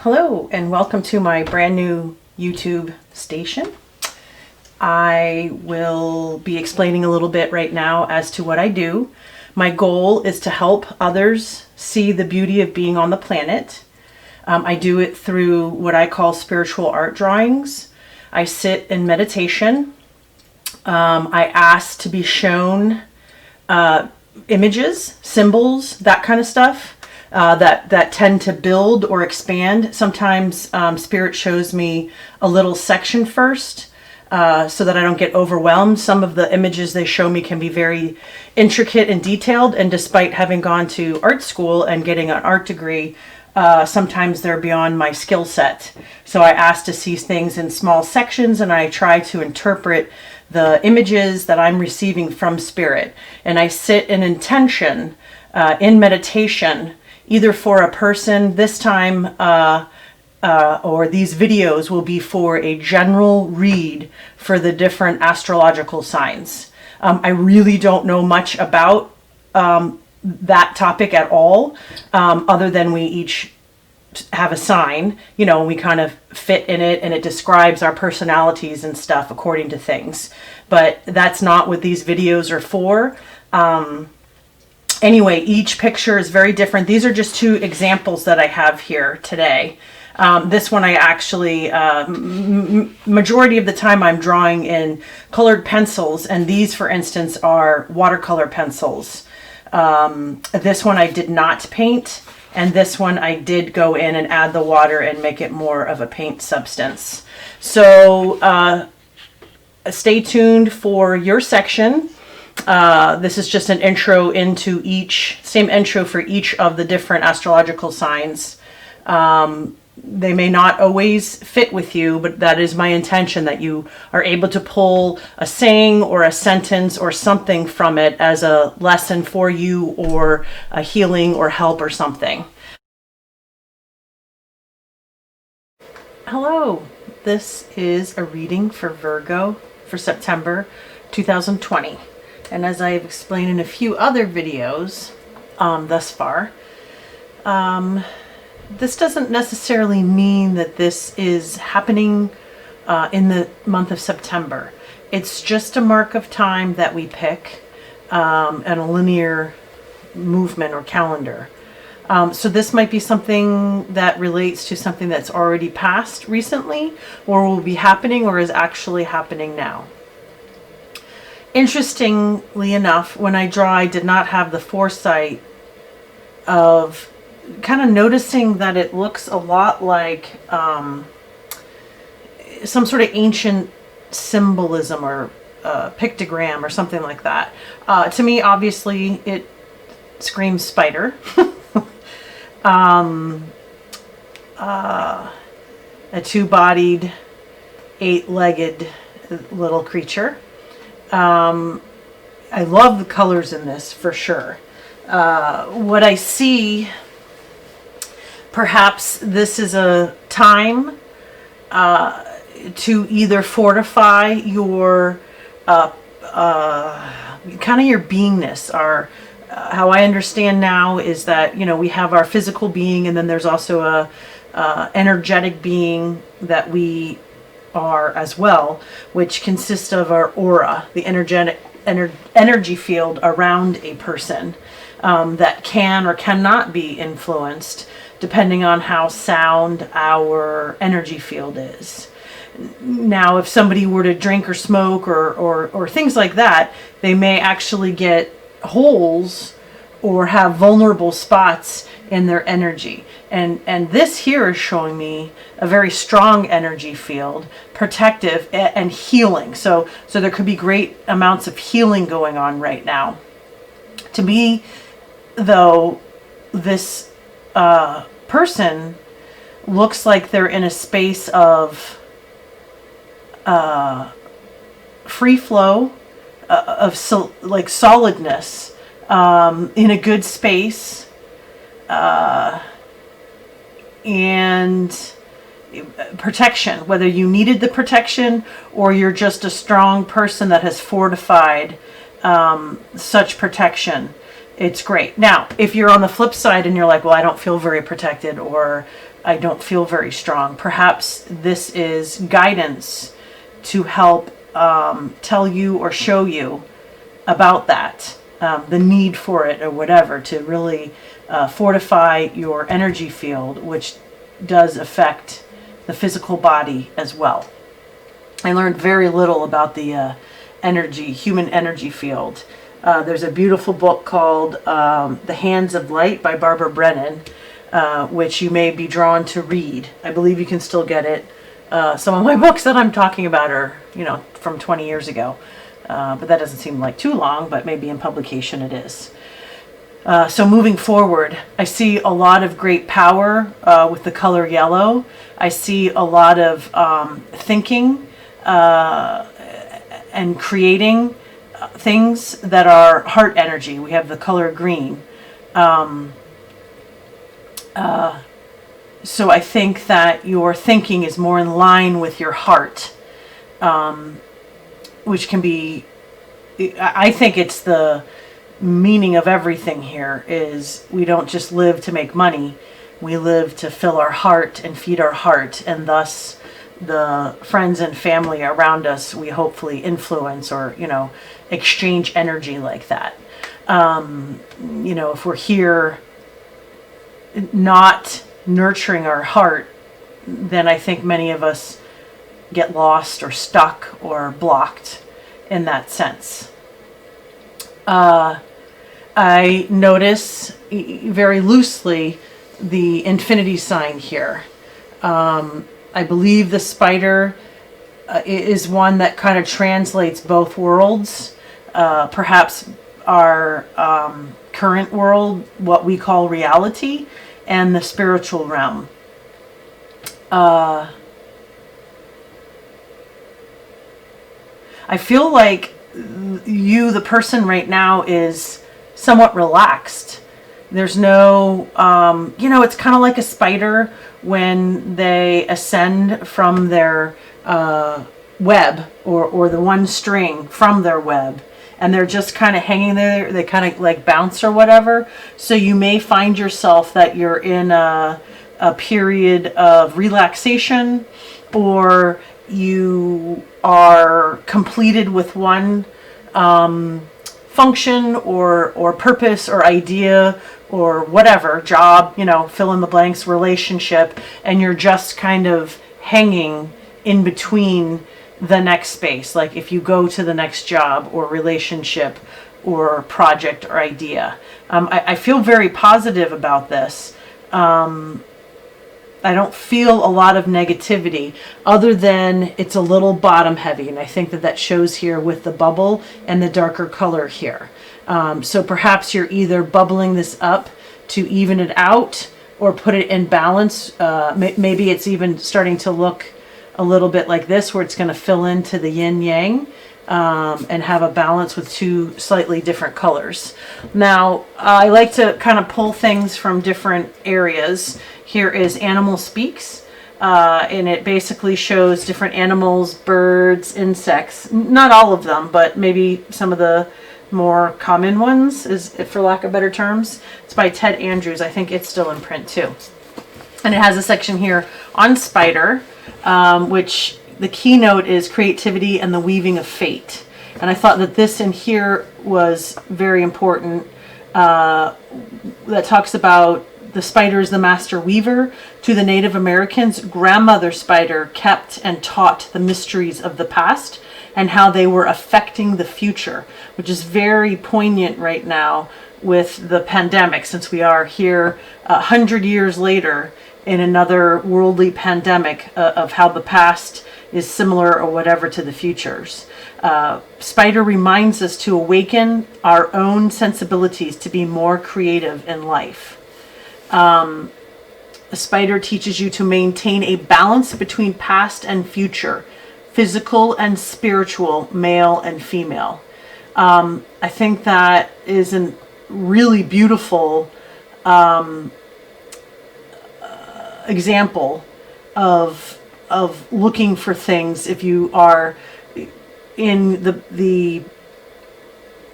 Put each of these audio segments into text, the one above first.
Hello and welcome to my brand new YouTube station. I will be explaining a little bit right now as to what I do. My goal is to help others see the beauty of being on the planet. I do it through what I call spiritual art drawings. I sit in meditation. I ask to be shown images, symbols, that kind of stuff. That tend to build or expand. Sometimes Spirit shows me a little section first so that I don't get overwhelmed. Some of the images they show me can be very intricate and detailed, and despite having gone to art school and getting an art degree, sometimes they're beyond my skill set. So I ask to see things in small sections, and I try to interpret the images that I'm receiving from Spirit. And I sit in intention, in meditation, either for a person. This time, or these videos will be for a general read for the different astrological signs. I really don't know much about that topic at all, other than we each have a sign, you know, and we kind of fit in it, and it describes our personalities and stuff according to things. But that's not what these videos are for. Anyway, each picture is very different. These are just two examples that I have here today. This one I actually, majority of the time I'm drawing in colored pencils, and these, for instance, are watercolor pencils. This one I did not paint, and this one I did go in and add the water and make it more of a paint substance. So stay tuned for your section. This is just an intro into same intro for each of the different astrological signs. They may not always fit with you, but that is my intention, that you are able to pull a saying or a sentence or something from it as a lesson for you, or a healing or help or something. Hello, this is a reading for Virgo for September 2020. And as I've explained in a few other videos thus far, this doesn't necessarily mean that this is happening in the month of September. It's just a mark of time that we pick, and a linear movement or calendar. So this might be something that relates to something that's already passed recently, or will be happening, or is actually happening now. Interestingly enough, when I draw, I did not have the foresight of kind of noticing that it looks a lot like some sort of ancient symbolism or pictogram or something like that. To me, obviously, it screams spider. A two-bodied, eight-legged little creature. I love the colors in this for sure. What I see, perhaps this is a time to either fortify your kind of your beingness. How I understand now is that, you know, we have our physical being, and then there's also a energetic being that we are as well, which consists of our aura, the energy field around a person, that can or cannot be influenced depending on how sound our energy field is. Now, if somebody were to drink or smoke or things like that, they may actually get holes or have vulnerable spots in their energy. And this here is showing me a very strong energy field, protective and healing. So there could be great amounts of healing going on right now. To me, though, this person looks like they're in a space of free flow, of solidness, in a good space, and protection, whether you needed the protection or you're just a strong person that has fortified such protection. it's great. Now, if you're on the flip side and you're like, well, I don't feel very protected, or I don't feel very strong, perhaps this is guidance to help tell you or show you about that, the need for it or whatever, to really fortify your energy field, which does affect the physical body as well. I learned very little about the human energy field. There's a beautiful book called The Hands of Light by Barbara Brennan, which you may be drawn to read. I believe you can still get it. Some of my books that I'm talking about are, from 20 years ago. But that doesn't seem like too long, but maybe in publication it is. So moving forward, I see a lot of great power with the color yellow. I see a lot of thinking and creating things that are heart energy. We have the color green. So I think that your thinking is more in line with your heart, which can be, I think it's the meaning of everything here is we don't just live to make money. We live to fill our heart and feed our heart, and thus the friends and family around us we hopefully influence or, exchange energy like that. If we're here not nurturing our heart, then I think many of us get lost or stuck or blocked in that sense. I notice very loosely the infinity sign here. I believe the spider is one that kind of translates both worlds, perhaps our current world, what we call reality, and the spiritual realm. I feel like you, the person right now, is somewhat relaxed. There's no, it's kind of like a spider when they ascend from their web or the one string from their web, and they're just kind of hanging there. They kind of like bounce or whatever. So you may find yourself that you're in a period of relaxation, or you are completed with one function or purpose or idea or whatever, job, fill in the blanks, relationship, and you're just kind of hanging in between the next space. Like if you go to the next job or relationship or project or idea. I feel very positive about this. I don't feel a lot of negativity other than it's a little bottom heavy. And I think that shows here with the bubble and the darker color here. So perhaps you're either bubbling this up to even it out or put it in balance. Maybe it's even starting to look a little bit like this, where it's going to fill into the yin yang and have a balance with two slightly different colors. Now, I like to kind of pull things from different areas. Here is Animal Speaks, and it basically shows different animals, birds, insects. Not all of them, but maybe some of the more common ones, is for lack of better terms. It's by Ted Andrews. I think it's still in print too. And it has a section here on spider, which the keynote is creativity and the weaving of fate. And I thought that this in here was very important. That talks about the spider is the master weaver. To the Native Americans, grandmother spider kept and taught the mysteries of the past and how they were affecting the future, which is very poignant right now with the pandemic, since we are here 100 years later in another worldly pandemic of how the past is similar or whatever to the futures. Spider reminds us to awaken our own sensibilities to be more creative in life. A spider teaches you to maintain a balance between past and future, physical and spiritual, male and female. I think that is a really beautiful example of looking for things. If you are in the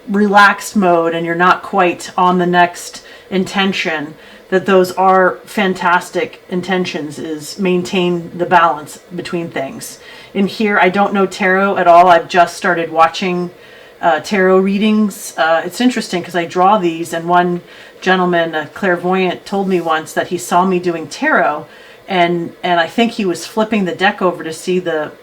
relaxed mode and you're not quite on the next intention, that those are fantastic intentions, is maintain the balance between things. In here, I don't know tarot at all. I've just started watching tarot readings. It's interesting because I draw these, and one gentleman, a clairvoyant, told me once that he saw me doing tarot, and I think he was flipping the deck over to see the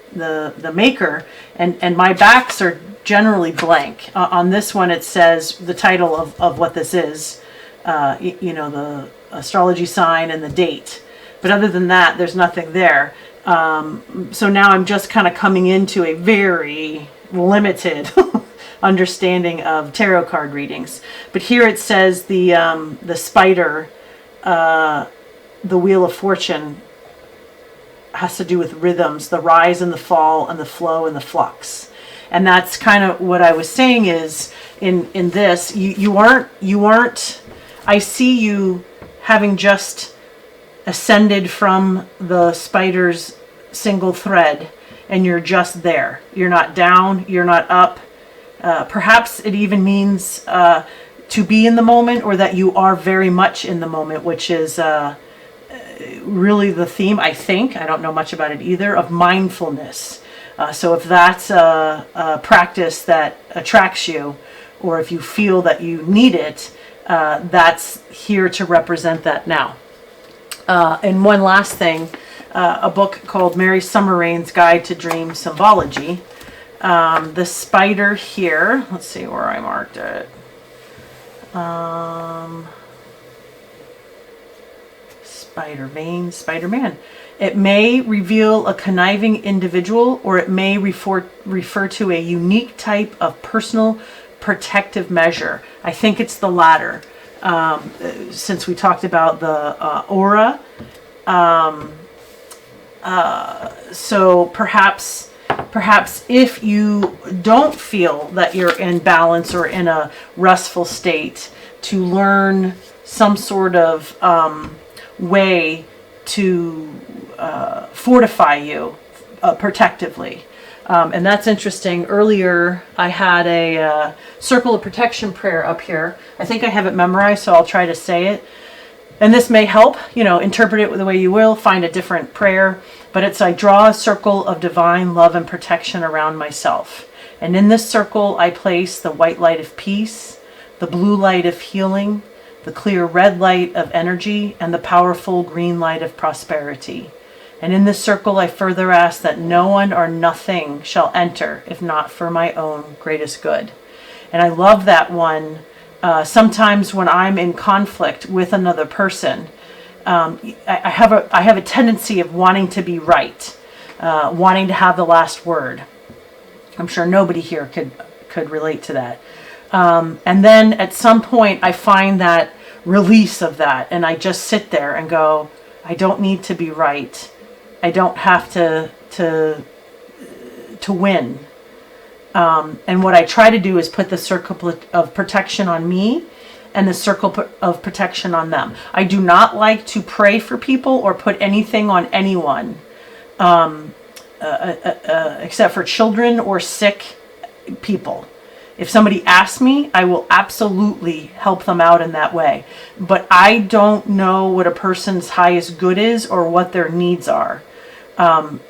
maker, and my backs are generally blank. On this one, it says the title of what this is, the astrology sign and the date. But other than that, there's nothing there. So now I'm just kind of coming into a very limited understanding of tarot card readings. But here it says the spider, the Wheel of Fortune, has to do with rhythms, the rise and the fall and the flow and the flux. And that's kind of what I was saying is in this, you aren't, I see you having just ascended from the spider's single thread, and you're just there. You're not down, you're not up. Perhaps it even means to be in the moment, or that you are very much in the moment, which is really the theme, I think, I don't know much about it either, of mindfulness. So if that's a practice that attracts you, or if you feel that you need it, that's here to represent that now. And one last thing, a book called Mary Summer-Rain's Guide to Dream Symbology. The spider here, let's see where I marked it. Spider vein, Spider-Man. It may reveal a conniving individual, or it may refer to a unique type of personal protective measure. I think it's the latter. Since we talked about the aura. So perhaps if you don't feel that you're in balance or in a restful state, to learn some sort of way to fortify you protectively. And that's interesting. Earlier, I had a circle of protection prayer up here. I think I have it memorized, so I'll try to say it. And this may help, interpret it the way you will, find a different prayer. But it's, I draw a circle of divine love and protection around myself. And in this circle, I place the white light of peace, the blue light of healing, the clear red light of energy, and the powerful green light of prosperity. And in this circle, I further ask that no one or nothing shall enter if not for my own greatest good. And I love that one. Sometimes when I'm in conflict with another person, I have a tendency of wanting to be right, wanting to have the last word. I'm sure nobody here could relate to that. And then at some point, I find that release of that, and I just sit there and go, I don't need to be right. I don't have to win. And what I try to do is put the circle of protection on me and the circle of protection on them. I do not like to pray for people or put anything on anyone, except for children or sick people. If somebody asks me, I will absolutely help them out in that way. But I don't know what a person's highest good is or what their needs are. And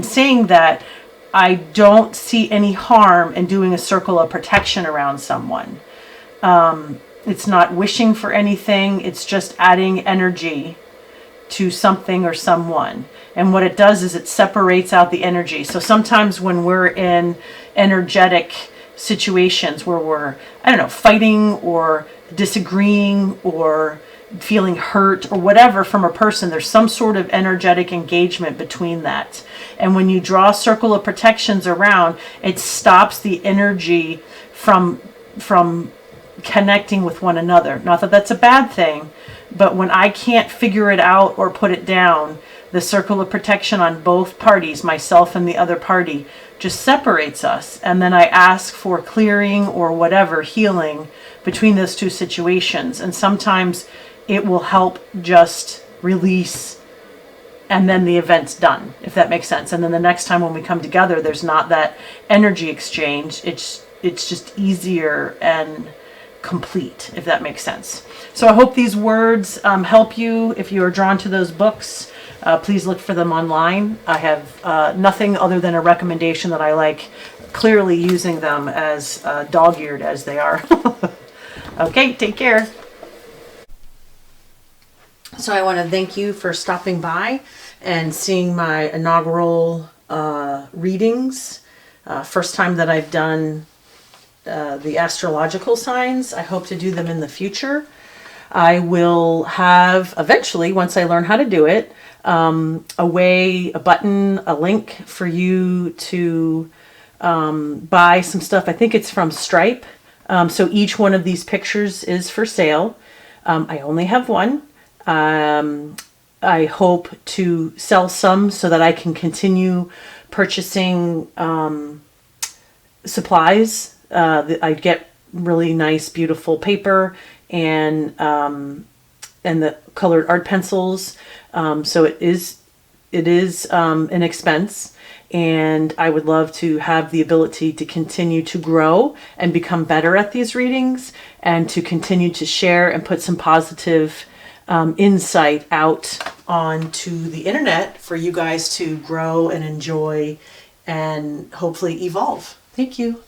saying that, I don't see any harm in doing a circle of protection around someone. It's not wishing for anything. It's just adding energy to something or someone. And what it does is it separates out the energy. So sometimes when we're in energetic situations where we're, fighting or disagreeing or feeling hurt or whatever from a person, there's some sort of energetic engagement between that. And when you draw a circle of protections around, it stops the energy from connecting with one another. Not that that's a bad thing, but when I can't figure it out or put it down, the circle of protection on both parties, myself and the other party, just separates us. And then I ask for clearing or whatever, healing between those two situations. And sometimes it will help just release and then the event's done, if that makes sense. And then the next time when we come together, there's not that energy exchange. It's just easier and complete, if that makes sense. So I hope these words help you. If you are drawn to those books, please look for them online. I have nothing other than a recommendation that I like clearly using them as dog-eared as they are. Okay, take care. So I want to thank you for stopping by and seeing my inaugural readings. First time that I've done the astrological signs. I hope to do them in the future. I will have eventually, once I learn how to do it, a button, a link for you to buy some stuff. I think it's from Stripe. So each one of these pictures is for sale. I only have one. I hope to sell some so that I can continue purchasing supplies. I get really nice, beautiful paper and the colored art pencils. So it is an expense, and I would love to have the ability to continue to grow and become better at these readings, and to continue to share and put some positive insight out onto the internet for you guys to grow and enjoy and hopefully evolve. Thank you.